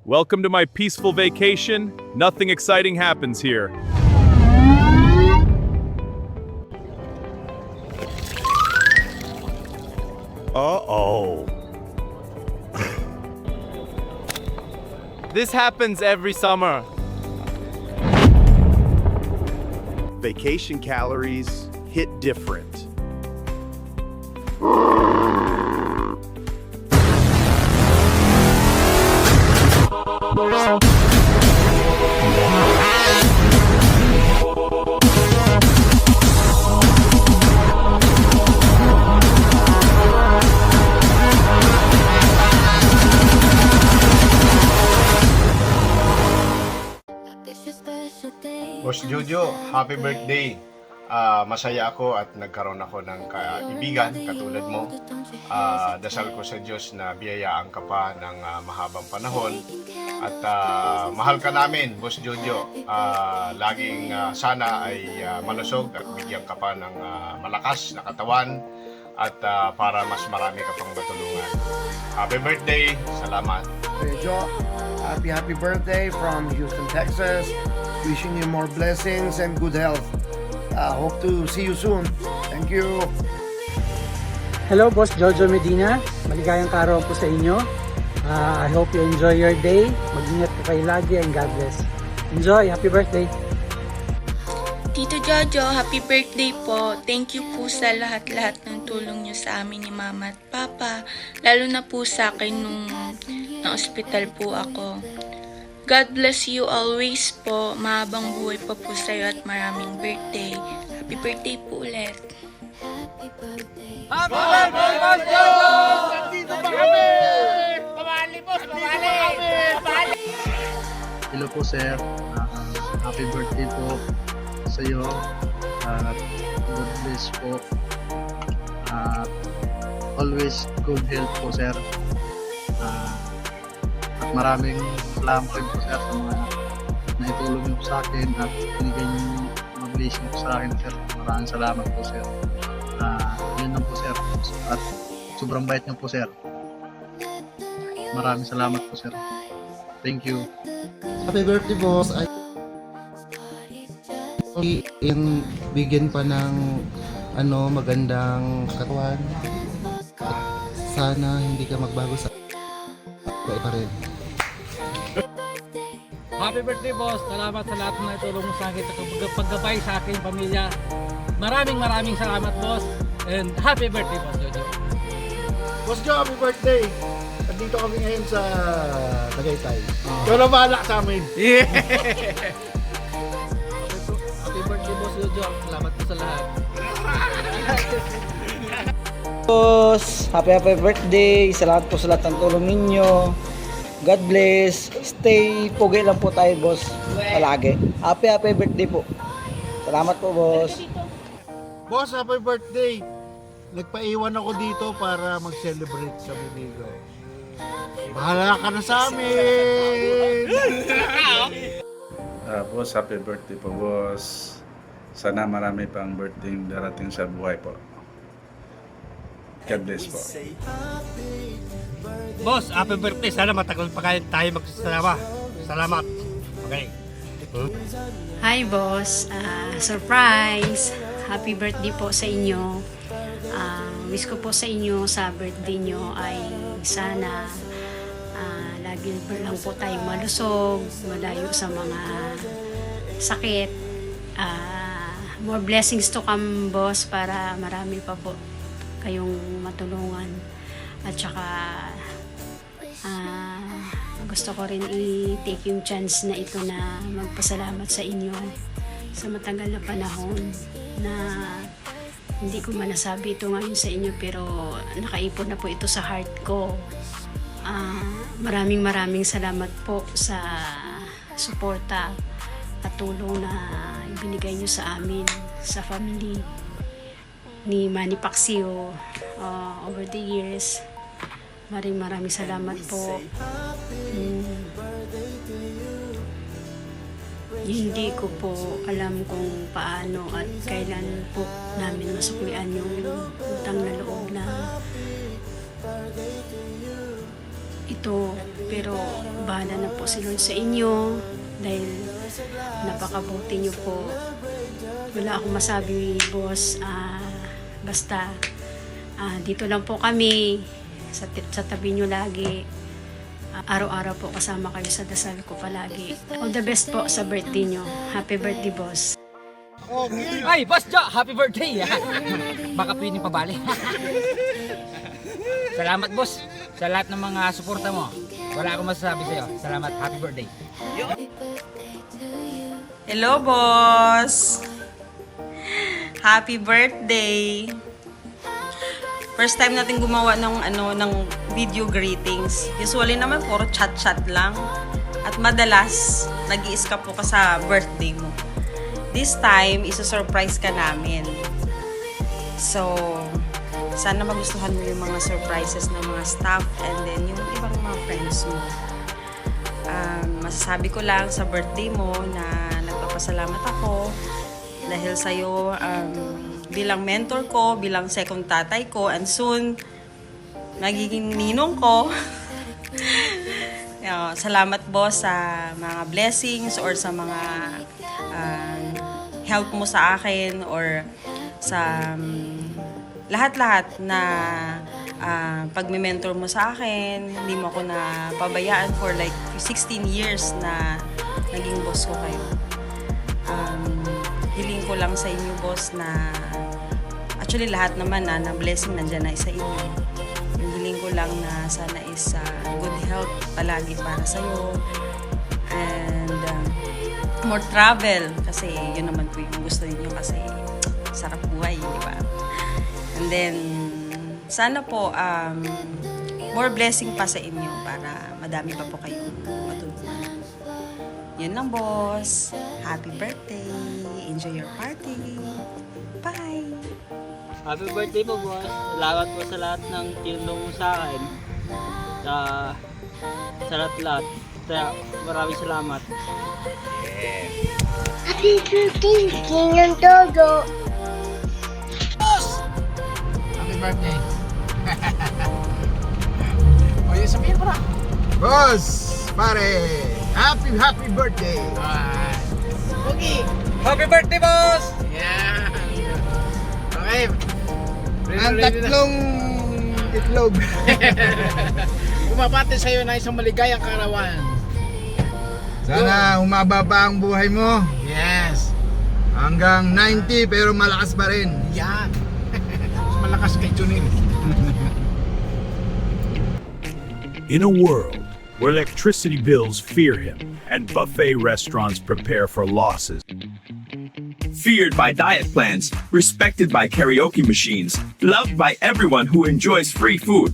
Welcome to my peaceful vacation. Nothing exciting happens here. Uh-oh. This happens every summer. Vacation calories hit different. Boss Jojo, happy birthday! Masaya ako at nagkaroon ako ng kaibigan katulad mo. Dasal ko sa Diyos na biyayaan ka pa ng mahabang panahon. At mahal ka namin, Boss Jojo. Laging sana ay malusog at bigyan ka pa ng malakas na katawan at para mas marami ka pang matulungan. Happy birthday! Salamat! Jojo, happy birthday from Houston, Texas. Wishing you more blessings and good health. Hope to see you soon. Thank you. Hello, Boss Jojo Medina. Maligayang araw po sa inyo. I hope you enjoy your day. Mag-ingat po kayo lagi and God bless. Enjoy! Happy birthday! Tito Jojo, happy birthday po. Thank you po sa lahat-lahat ng tulong niyo sa amin ni Mama at Papa. Lalo na po sa akin nung na-hospital po ako. God bless you always po. Mahabang buhay pa po sa'yo at maraming birthday. Happy birthday po ulit. Happy birthday, Boss Jojo! Nandito pa kami! Pamali, boss! Pamali! Hello po sir, happy birthday po sa iyo at God bless po at always good health po sir at maraming salamat rin po sir sa mga naitulong niyo po sa akin at binigay niyo mga blessing po sa akin sir. Maraming salamat po sir. Yun lang po sir at sobrang bait niyo po sir. Maraming salamat po sir. Thank you. Happy birthday, boss. In bigyan pa ng magandang katawan. At sana hindi ka magbago sa pa rin. Happy birthday, Boss! Salamat sa lahat na itulong mo sa akin at paggabay sa aking pamilya. Maraming salamat, Boss! And happy birthday, Boss Jojo! Boss Joe, happy birthday. Nandito kami ngayon sa Tagaytay. Ikaw na bahala sa amin. Happy birthday, Boss Jojo! Salamat po sa lahat! Boss, happy birthday. Salamat po sa lahat ng tulong ninyo. God bless. Stay pugi lang po tayo, boss. Palagi. Happy birthday po. Salamat po, boss. Boss, happy birthday. Nagpaiwan ako dito para mag-celebrate sa Binigo. Bahala ka na sa amin. Boss, happy birthday po, boss. Sana marami pang birthday darating sa buhay po. God bless po. Boss, happy birthday. Sana matagal pa kayo tayo magsasama. Salamat. Okay. Hi, boss. Surprise! Happy birthday po sa inyo. Wish ko po sa inyo sa birthday nyo ay sana lagi lang po tayong malusog, malayo sa mga sakit. More blessings to come, boss, para marami pa po kayong matulungan. At saka gusto ko rin i-take yung chance na ito na magpasalamat sa inyo sa matagal na panahon na hindi ko manasabi ito ngayon sa inyo, pero nakaipon na po ito sa heart ko. Maraming salamat po sa suporta at tulong na ibinigay nyo sa amin, sa family ni Manny Pacquiao over the years. Maraming salamat po. Hindi ko po alam kung paano at kailan po namin masuklian yung utang na loob na ito. Pero bahala na po si Lord sa inyo dahil napakabuti niyo po. Wala akong masabi, boss. Basta dito lang po kami sa tabi niyo lagi. Araw-araw po kasama kayo sa dasal ko palagi. All the best po sa birthday niyo. Happy birthday, boss. Ay, Boss Jo, happy birthday! Baka pwedeng pabali. Salamat, boss, sa lahat ng mga suporta mo. Wala akong masasabi sa'yo. Salamat, happy birthday. Hello, boss! Happy birthday! First time natin gumawa ng video greetings. Usually naman puro chat-chat lang. At madalas, nag-i-escape po ka sa birthday mo. This time, isa-surprise ka namin. So, sana magustuhan mo yung mga surprises ng mga staff and then yung ibang mga friends mo. Masasabi ko lang sa birthday mo na nagpapasalamat ako dahil sa'yo bilang mentor ko, bilang second tatay ko, and soon, magiging ninong ko. Salamat, boss, sa mga blessings or sa mga help mo sa akin or sa lahat-lahat na pagme-mentor mo sa akin. Hindi mo ako napabayaan for like 16 years na naging boss ko kayo. Hiling ko lang sa inyo, boss, na actually lahat naman na blessing nandyan na sa inyo. Yung hiling ko lang na sana is good health palagi para sa'yo. And more travel kasi yun naman po yung gusto niyo kasi sarap buhay, di ba? And then sana po more blessing pa sa inyo para madami pa po kayong matulungan. Yun lang, boss. Happy birthday. Enjoy your party. Bye. Happy birthday po, boss. Salamat po sa lahat ng tinulong mo sa akin. Sa lahat-lahat. Kaya maraming salamat. Happy birthday, King Dodo! Happy birthday. O, yun, sabihin mo na. Boss, pare, happy birthday. Okay. Happy birthday, boss! Yeah. Okay. Ang tatlong itlog. Bumabati sa'yo na isang maligayang karawan. Sana humaba pa ang buhay mo. Yes. Hanggang 90 pero malakas pa rin. Yan. Mas malakas kay Junil. In a world where electricity bills fear him and buffet restaurants prepare for losses, feared by diet plans, respected by karaoke machines, loved by everyone who enjoys free food.